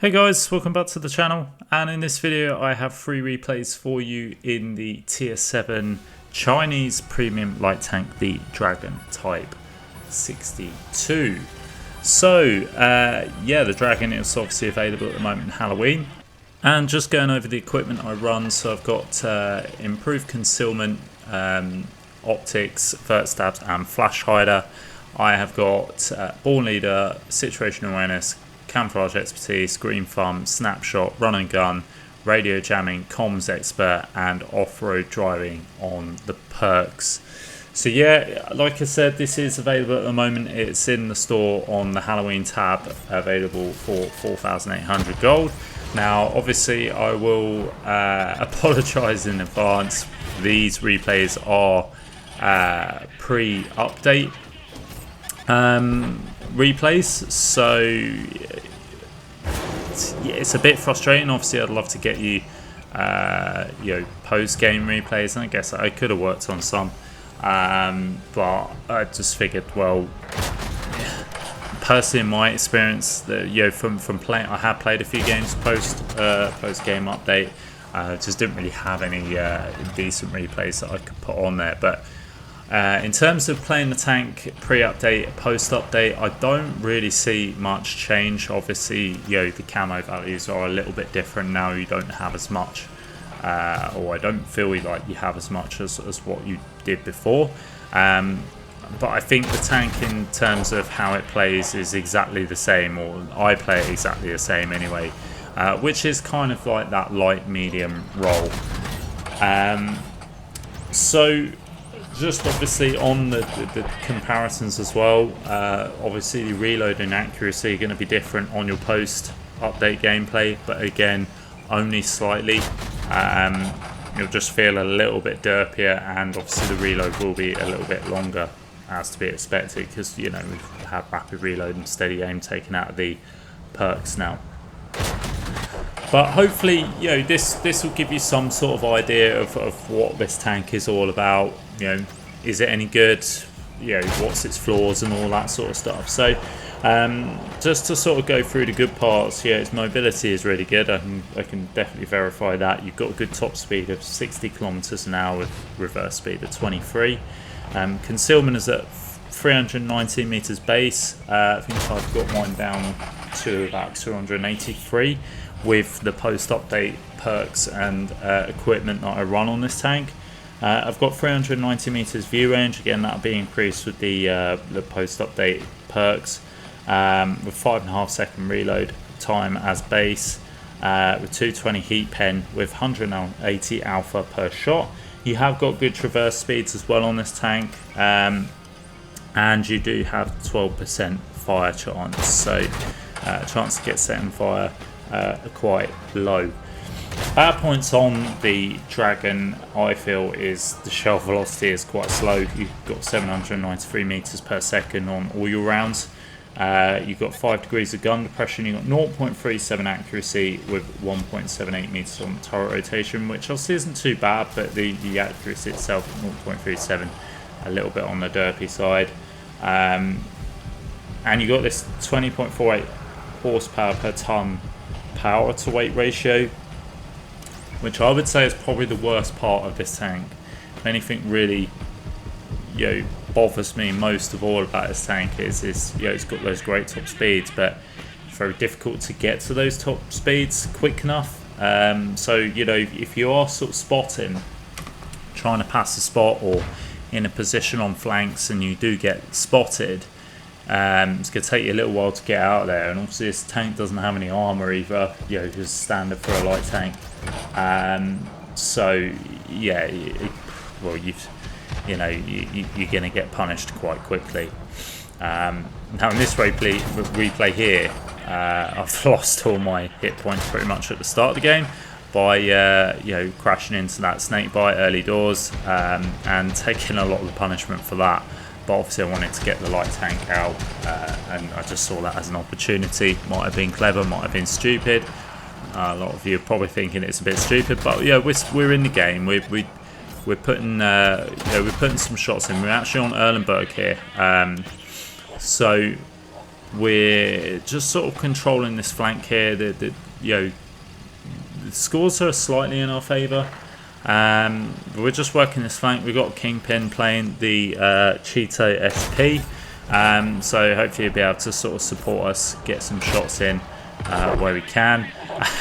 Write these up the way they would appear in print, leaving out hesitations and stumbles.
Hey guys, welcome back to the channel, and in this video I have 3 replays for you in the tier 7 Chinese premium light tank, the Dragon Type 62. So yeah, the Dragon is obviously available at the moment in Halloween, and just going over the equipment I run. So I've got improved concealment, optics, vert stabs and flash hider. I have got born leader, situational awareness, camouflage expertise, green thumb, snapshot, run and gun, radio jamming, comms expert, and off-road driving on the perks. So yeah, like I said, this is available at the moment. It's in the store on the Halloween tab, available for 4,800 gold. Now obviously I will apologise in advance. These replays are pre-update replays, so it's a bit frustrating. Obviously I'd love to get you post-game replays, and I guess I could have worked on some, but I just figured, well, personally in my experience, that from playing, I have played a few games post-game update, just didn't really have any decent replays that I could put on there. But in terms of playing the tank pre-update, post-update, I don't really see much change. Obviously, the camo values are a little bit different now. You don't have as much, or I don't feel like you have as much as what you did before. But I think the tank, in terms of how it plays, is exactly the same, or I play it exactly the same anyway, which is kind of like that light-medium role. So just obviously on the comparisons as well, obviously the reload and accuracy are going to be different on your post update gameplay, but again only slightly. You'll just feel a little bit derpier, and obviously the reload will be a little bit longer, as to be expected, because we've had rapid reload and steady aim taken out of the perks now. But hopefully, this will give you some sort of idea of what this tank is all about. Is it any good? What's its flaws and all that sort of stuff. So, just to sort of go through the good parts, its mobility is really good. I can definitely verify that. You've got a good top speed of 60 kilometers an hour with reverse speed of 23. Concealment is at 319 meters base. I think I've got mine down to about 283. With the post-update perks and equipment that I run on this tank. I've got 390 meters view range. Again, that'll be increased with the post-update perks, with 5.5 second reload time as base, with 220 heat pen, with 180 alpha per shot. You have got good traverse speeds as well on this tank, and you do have 12% fire chance, so chance to get set on fire are quite low. Bad points on the Dragon, I feel, is the shell velocity is quite slow. You've got 793 meters per second on all your rounds. You've got 5 degrees of gun depression. You've got 0.37 accuracy with 1.78 meters on turret rotation, which obviously isn't too bad, but the accuracy itself, 0.37, a little bit on the derpy side. And you've got this 20.48 horsepower per ton power to weight ratio, which I would say is probably the worst part of this tank. If anything really bothers me most of all about this tank is it's got those great top speeds, but it's very difficult to get to those top speeds quick enough. So if you are sort of spotting, trying to pass a spot, or in a position on flanks and you do get spotted, it's going to take you a little while to get out of there. And obviously this tank doesn't have any armour either, just standard for a light tank. So yeah, well, you're going to get punished quite quickly. Now in this replay here, I've lost all my hit points pretty much at the start of the game by crashing into that snake bite early doors, and taking a lot of the punishment for that. But obviously I wanted to get the light tank out, and I just saw that as an opportunity. Might have been clever, might have been stupid. A lot of you are probably thinking it's a bit stupid, but we're in the game. We're putting some shots in. We're actually on Erlenberg here, so we're just sort of controlling this flank here. The scores are slightly in our favour. But we're just working this flank. We've got Kingpin playing the Cheeto SP. So hopefully he'll be able to sort of support us, get some shots in where we can.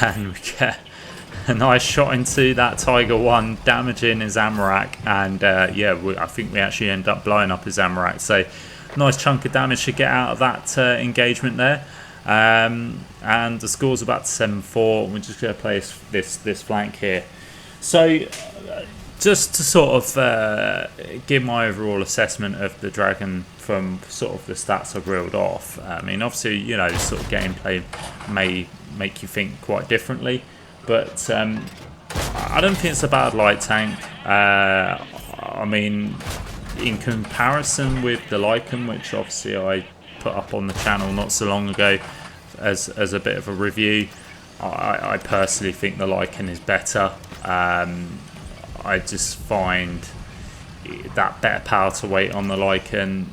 And we get a nice shot into that Tiger 1, damaging his Amarak. And I think we actually end up blowing up his Amarak. So nice chunk of damage to get out of that engagement there. And the score's about 7-4. We're just going to play this flank here. So just to sort of give my overall assessment of the Dragon from sort of the stats I've reeled off. I mean, obviously, sort of gameplay may make you think quite differently, but I don't think it's a bad light tank. I mean, in comparison with the Lycan, which obviously I put up on the channel not so long ago as a bit of a review, I personally think the Lycan is better. I just find that better power to weight on the Lycan,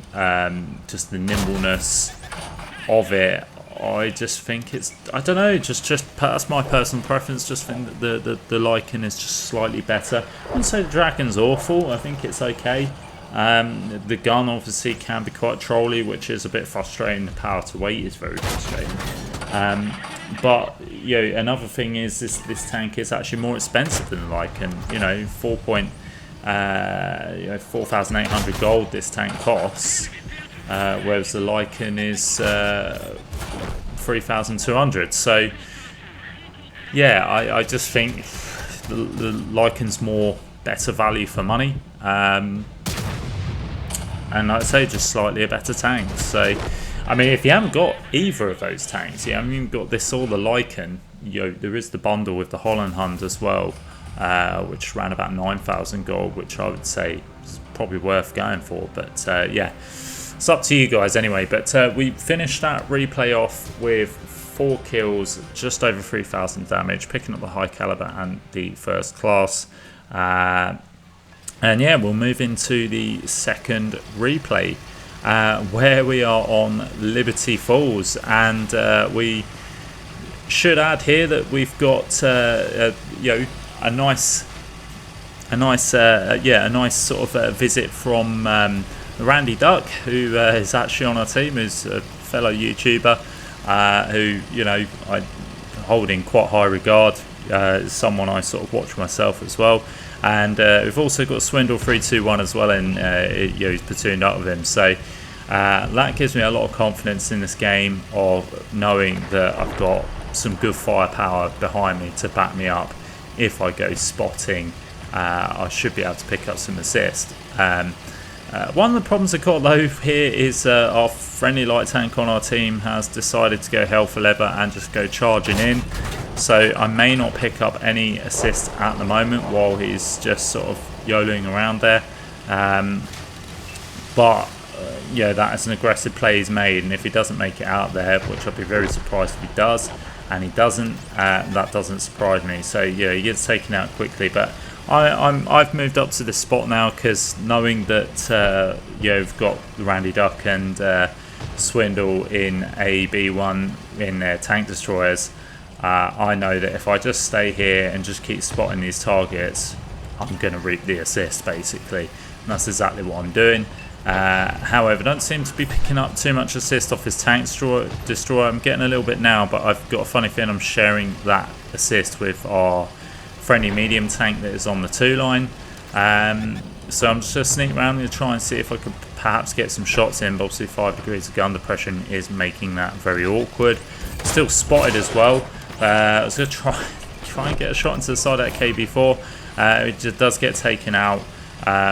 just the nimbleness of it. I just think it's, I don't know, just that's my personal preference. Just think that the Lycan is just slightly better. I wouldn't say the Dragon's awful. I think it's okay. The gun obviously can be quite trolly, which is a bit frustrating. The power to weight is very frustrating. But another thing is this tank is actually more expensive than the Lycan. 4,800 gold this tank costs, whereas the Lycan is 3,200. So yeah, I just think the Lycan's more better value for money, and I'd say just slightly a better tank. So I mean, if you haven't got either of those tanks, you haven't even got this or the Lycan, there is the bundle with the Holland Hunt as well, which ran about 9,000 gold, which I would say is probably worth going for. But yeah, it's up to you guys anyway. But we finished that replay off with 4 kills, just over 3,000 damage, picking up the high caliber and the first class. And yeah, we'll move into the second replay, where we are on Liberty Falls, and we should add here that we've got a nice sort of visit from Randy Duck, who is actually on our team, who's a fellow YouTuber, who I hold in quite high regard, someone I sort of watch myself as well. And we've also got Swindle 321 as well, and he's platooned up with him. So that gives me a lot of confidence in this game, of knowing that I've got some good firepower behind me to back me up. If I go spotting, I should be able to pick up some assist. One of the problems I've got though here is our friendly light tank on our team has decided to go hell for leather and just go charging in. So I may not pick up any assist at the moment while he's just sort of YOLOing around there. But yeah, that is an aggressive play he's made, and if he doesn't make it out there, which I'd be very surprised if he does, and he doesn't, that doesn't surprise me. So yeah, he gets taken out quickly. But I've moved up to this spot now, because knowing that you've got Randy Duck and Swindle in A, B1 in their tank destroyers, I know that if I just stay here and just keep spotting these targets, I'm going to reap the assist basically, and that's exactly what I'm doing. However, I don't seem to be picking up too much assist off his tank destroyer. I'm getting a little bit now, but I've got a funny feeling I'm sharing that assist with our friendly medium tank that is on the 2 line. So I'm just going to sneak around and try and see if I could perhaps get some shots in, but obviously 5 degrees of gun depression is making that very awkward. Still spotted as well. I was going to try and get a shot into the side of that KB4. It just does get taken out,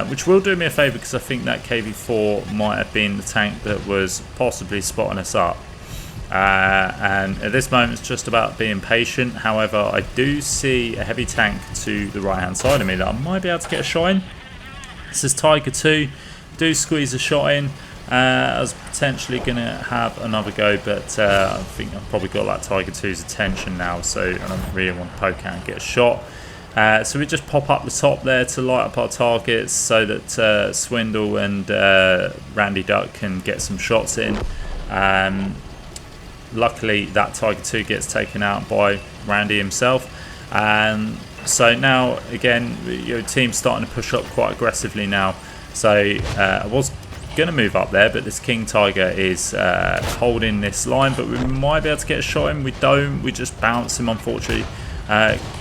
which will do me a favour, because I think that KB4 might have been the tank that was possibly spotting us up. And at this moment it's just about being patient. However, I do see a heavy tank to the right hand side of me that I might be able to get a shot in. This is Tiger 2. Do squeeze a shot in. I was potentially going to have another go, but I think I've probably got that Tiger 2's attention now, so I don't really want to poke out and get a shot. So we just pop up the top there to light up our targets, so that Swindle and Randy Duck can get some shots in. luckily that Tiger 2 gets taken out by Randy himself. And so now again, your team's starting to push up quite aggressively now. So I was going to move up there, but this King Tiger is holding this line, but we might be able to get a shot in. We don't, we just bounce him, unfortunately.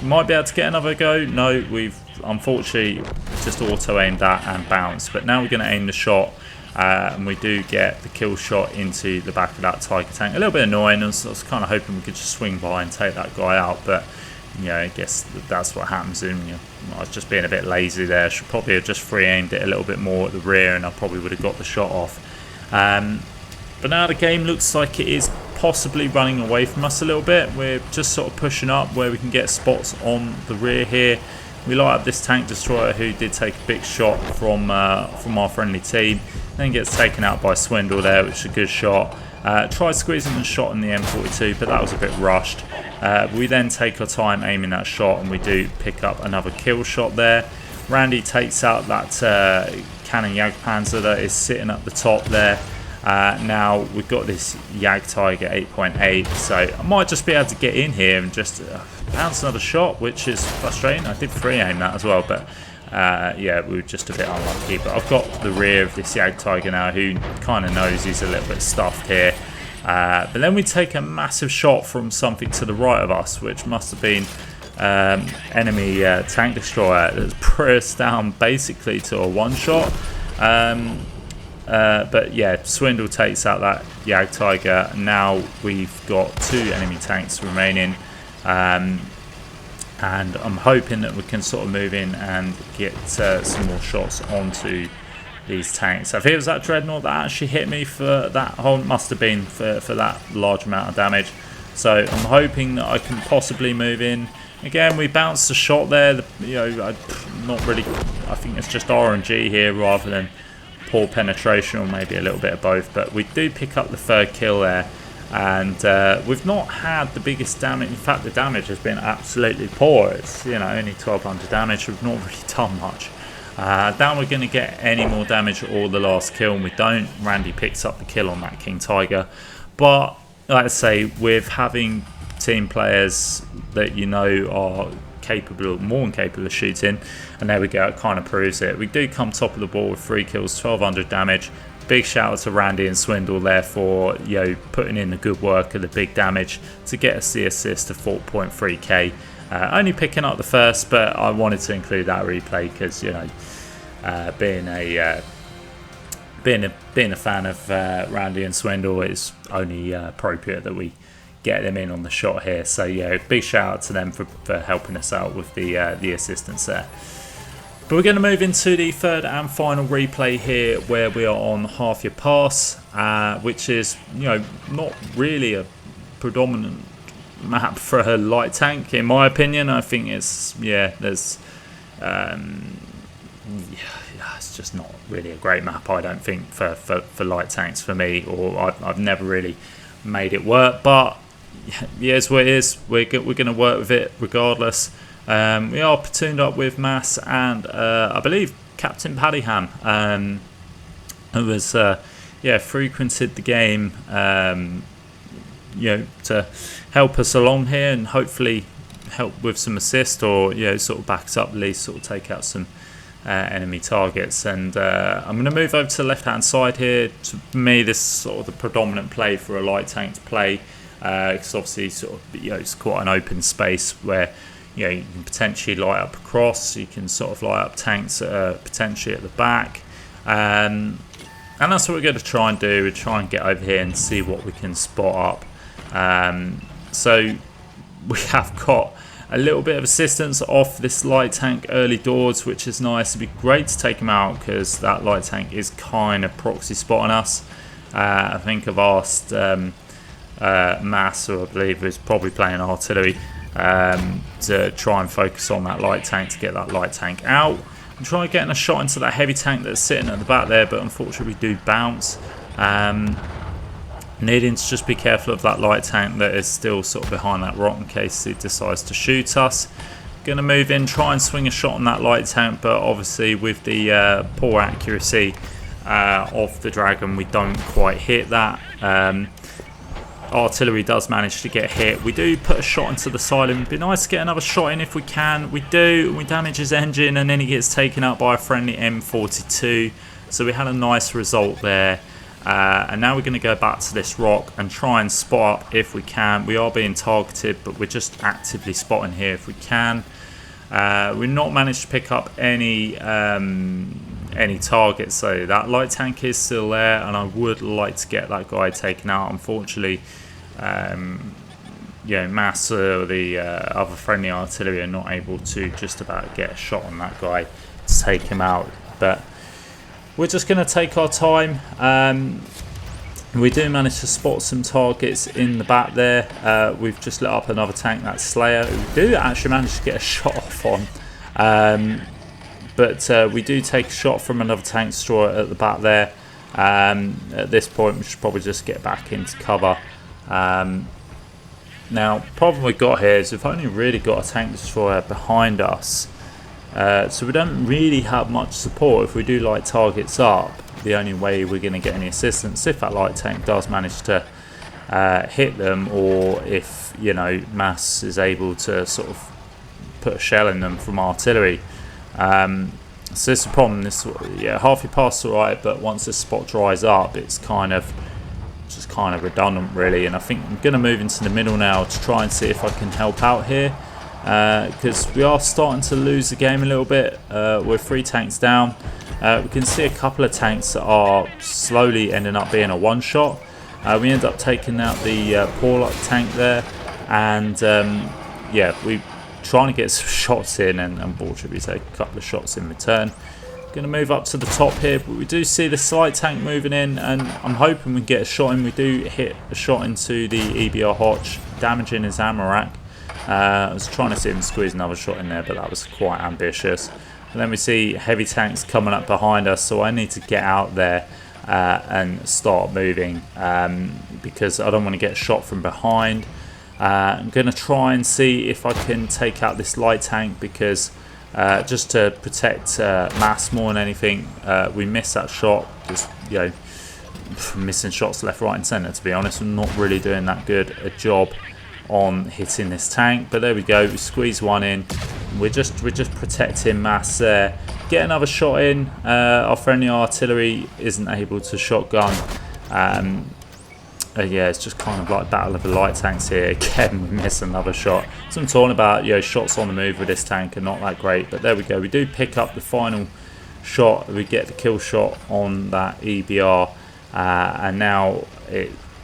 Might be able to get another go. No, we've unfortunately just auto-aimed that and bounced. But now we're going to aim the shot, and we do get the kill shot into the back of that Tiger tank. A little bit annoying. I was kind of hoping we could just swing by and take that guy out, but I guess that's what happens. And I was just being a bit lazy there. Should probably have just free aimed it a little bit more at the rear, and I probably would have got the shot off. But now the game looks like it is possibly running away from us a little bit. We're just sort of pushing up where we can get spots on the rear here. We light up this tank destroyer who did take a big shot from our friendly team. Then gets taken out by Swindle there, which is a good shot. Tried squeezing the shot in the M42, but that was a bit rushed. We then take our time aiming that shot, and we do pick up another kill shot there. Randy takes out that cannon Jagdpanzer that is sitting at the top there. Now we've got this Jag Tiger 8.8, so I might just be able to get in here and just bounce another shot, which is frustrating. I did free aim that as well, but yeah, we were just a bit unlucky. But I've got the rear of this Jag Tiger now, who kind of knows he's a little bit stuffed here. But then we take a massive shot from something to the right of us, which must have been enemy tank destroyer that's put us down basically to a one-shot. But yeah, Swindle takes out that Jag Tiger. Now we've got 2 enemy tanks remaining, and I'm hoping that we can sort of move in and get some more shots onto these tanks. I think it was that Dreadnought that actually hit me for that whole, must have been for that large amount of damage. So I'm hoping that I can possibly move in. Again, we bounced the shot there. Not really. I think it's just RNG here rather than poor penetration, or maybe a little bit of both. But we do pick up the 3rd kill there, and we've not had the biggest damage. In fact, the damage has been absolutely poor. It's only 1200 damage. We've not really done much. Now we're going to get any more damage or the last kill, and we don't. Randy picks up the kill on that King Tiger, but like I say, with having team players that are capable, more than capable of shooting, and there we go, it kind of proves it. We do come top of the ball with 3 kills, 1200 damage. Big shout out to Randy and Swindle there for putting in the good work of the big damage to get us the assist of 4.3k. Only picking up the first, but I wanted to include that replay because being a fan of Randy and Swindle, it's only appropriate that we get them in on the shot here. So yeah, big shout out to them for helping us out with the assistance there. But we're going to move into the 3rd and final replay here, where we are on half your pass, which is not really a predominant map for a light tank in my opinion. I think it's it's just not really a great map, I don't think, for light tanks for me, or I've never really made it work. But yeah, it's what it is. We're going to work with it regardless. We are platooned up with Mass and I believe Captain Paddyham, who was frequented the game to help us along here and hopefully help with some assist, or sort of back us up, at least sort of take out some enemy targets. And I'm going to move over to the left hand side here. To me, this is sort of the predominant play for a light tank to play, because obviously sort of it's quite an open space where you can potentially light up across. You can sort of light up tanks potentially at the back, and that's what we're going to try and do. We'll try and get over here and see what we can spot up. So we have got a little bit of assistance off this light tank early doors, which is nice. It'd be great to take him out because that light tank is kind of proxy spotting us. I think I've asked Mass, who I believe is probably playing artillery, to try and focus on that light tank to get that light tank out. I'm trying getting a shot into that heavy tank that's sitting at the back there, but unfortunately we do bounce. Needing to just be careful of that light tank that is still sort of behind that rock in case it decides to shoot us. Going to move in, try and swing a shot on that light tank, but obviously with the poor accuracy of the Dragon, we don't quite hit that. artillery does manage to get hit. We do put a shot into the side, and it'd be nice to get another shot in if we can. We do. We damage his engine, and then he gets taken out by a friendly M42. So we had a nice result there. And now we're going to go back to this rock and try and spot up if we can. We are being targeted, but we're just actively spotting here if we can. We've not managed to pick up any targets, so that light tank is still there, and I would like to get that guy taken out. Unfortunately, Mass or the other friendly artillery are not able to just about get a shot on that guy to take him out. But we're just going to take our time. We do manage to spot some targets in the back there. We've just lit up another tank, that's Slayer. We do actually manage to get a shot off on. But we do take a shot from another tank destroyer at the back there. At this point, we should probably just get back into cover. Now, the problem we've got here is we've only really got a tank destroyer behind us. So we don't really have much support if we do light targets up. The only way we're going to get any assistance if that light tank does manage to hit them, or if Mass is able to sort of put a shell in them from artillery. So this is the problem. Half your pass alright, but once this spot dries up, it's kind of redundant really. And I think I'm going to move into the middle now to try and see if I can help out here, because we are starting to lose the game a little bit. We're 3 tanks down. We can see a couple of tanks that are slowly ending up being a one-shot. We end up taking out the Porlock tank there, and we trying to get some shots in, and unfortunately we take a couple of shots in return. Going to move up to the top here, but we do see the slight tank moving in, and I'm hoping we can get a shot in. We do hit a shot into the EBR Hotch, damaging his ammo rack. I was trying to see him squeeze another shot in there, but that was quite ambitious. And then we see heavy tanks coming up behind us, so I need to get out there and start moving, because I don't want to get shot from behind. I'm going to try and see if I can take out this light tank, because just to protect Mass more than anything. We missed that shot, just missing shots left, right and centre, to be honest. We're not really doing that good a job on hitting this tank, but there we go. We squeeze one in. We're just protecting Mass there. Get another shot in. Our friendly artillery isn't able to shotgun. It's just kind of like battle of the light tanks here. Again, we miss another shot. So I'm talking about, shots on the move with this tank are not that great, but there we go. We do pick up the final shot. We get the kill shot on that EBR, and now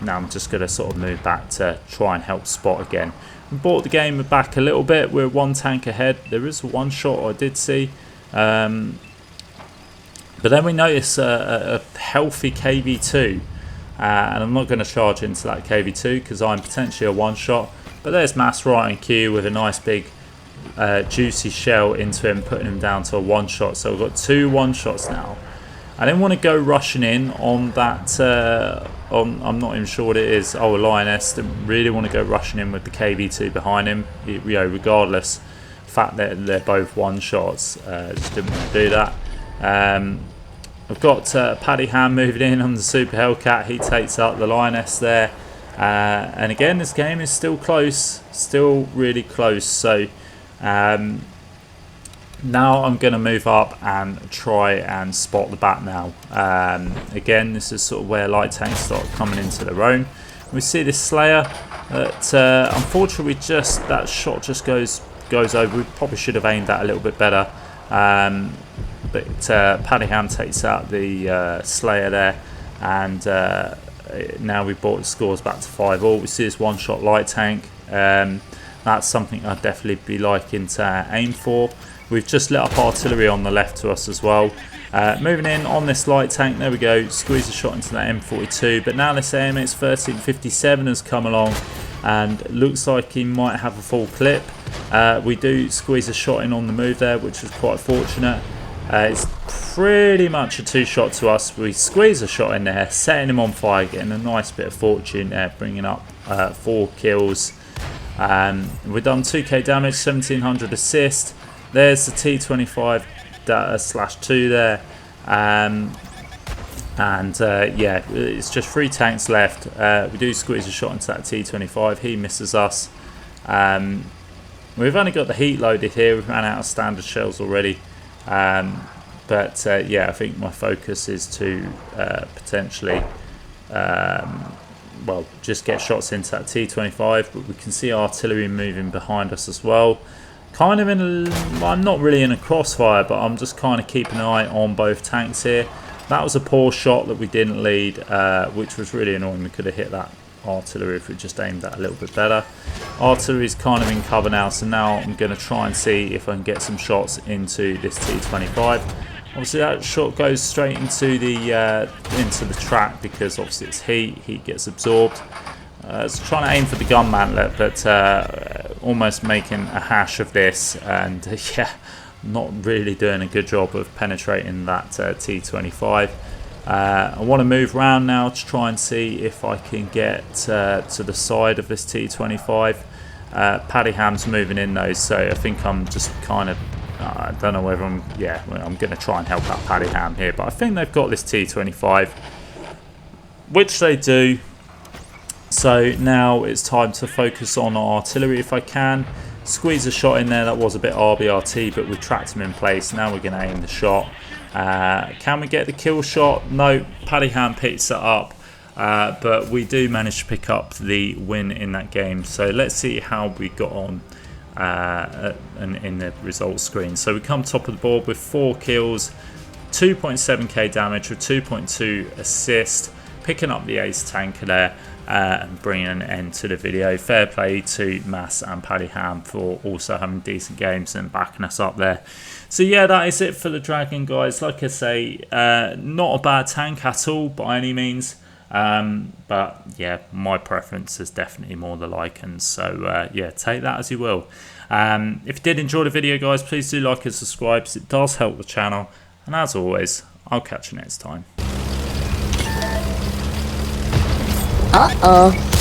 I'm just going to sort of move back to try and help spot again. We brought the game back a little bit. We're 1 tank ahead. There is one shot I did see, but then we notice a healthy KV2. And I'm not going to charge into that KV2 because I'm potentially a one-shot. But there's Mass right in queue with a nice big juicy shell into him, putting him down to a one-shot. So we've got 2 one-shots now. I didn't want to go rushing in on that. I'm not even sure what it is. Oh, a Lioness. Didn't really want to go rushing in with the KV2 behind him. Regardless, the fact that they're both one-shots, just didn't want to do that. I've got Paddy Ham moving in on the Super Hellcat. He takes up the Lioness there. And again, this game is still close. Still really close. So now I'm going to move up and try and spot the bat now. Again, this is sort of where light tanks start coming into their own. We see this Slayer that unfortunately that shot just goes over. We probably should have aimed that a little bit better. But Paddy Ham takes out the Slayer there, and now we've brought the scores back to 5-all. We see this one-shot light tank. That's something I'd definitely be liking to aim for. We've just lit up artillery on the left to us as well. Moving in on this light tank, there we go. Squeeze a shot into that M42, but now this AMX 1357 has come along and looks like he might have a full clip. We do squeeze a shot in on the move there, which was quite fortunate. It's pretty much a 2-shot to us. We squeeze a shot in there, setting him on fire, getting a nice bit of fortune there, bringing up 4 kills. We've done 2k damage, 1700 assist. There's the T25/2 there. And yeah, it's just 3 tanks left. We do squeeze a shot into that T25. He misses us. We've only got the heat loaded here. We've ran out of standard shells already. But yeah, I think my focus is to potentially, well, just get shots into that T25. But we can see artillery moving behind us as well. Kind of in a, I'm not really in a crossfire, but I'm just kind of keeping an eye on both tanks here. That was a poor shot that we didn't lead, which was really annoying. We could have hit that artillery if we just aimed that a little bit better. Artillery is kind of in cover now, so now I'm going to try and see if I can get some shots into this T25. Obviously that shot goes straight into the track because obviously it's heat gets absorbed. So trying to aim for the gun mantlet, but almost making a hash of this, and yeah, not really doing a good job of penetrating that T25. I want to move around now to try and see if I can get to the side of this T25. Paddy Ham's moving in though, so I think I'm just kind of, I don't know whether I'm going to try and help out Paddy Ham here, but I think they've got this T25, which they do. So now it's time to focus on artillery if I can. Squeeze a shot in there. That was a bit RBRT, but we tracked him in place. Now we're going to aim the shot. Can we get the kill shot? No, Paddy Ham picks it up, but we do manage to pick up the win in that game. So let's see how we got on in the results screen. So we come top of the board with 4 kills, 2.7k damage with 2.2 assist, picking up the ace tanker there. And bringing an end to the video. Fair play to Mass and Paddy Ham for also having decent games and backing us up there. So yeah, that is it for the Dragon, guys. Like I say, not a bad tank at all by any means. But yeah, my preference is definitely more the Lycans. So yeah, take that as you will. If you did enjoy the video, guys, please do like and subscribe, because it does help the channel. And as always, I'll catch you next time. Uh-oh.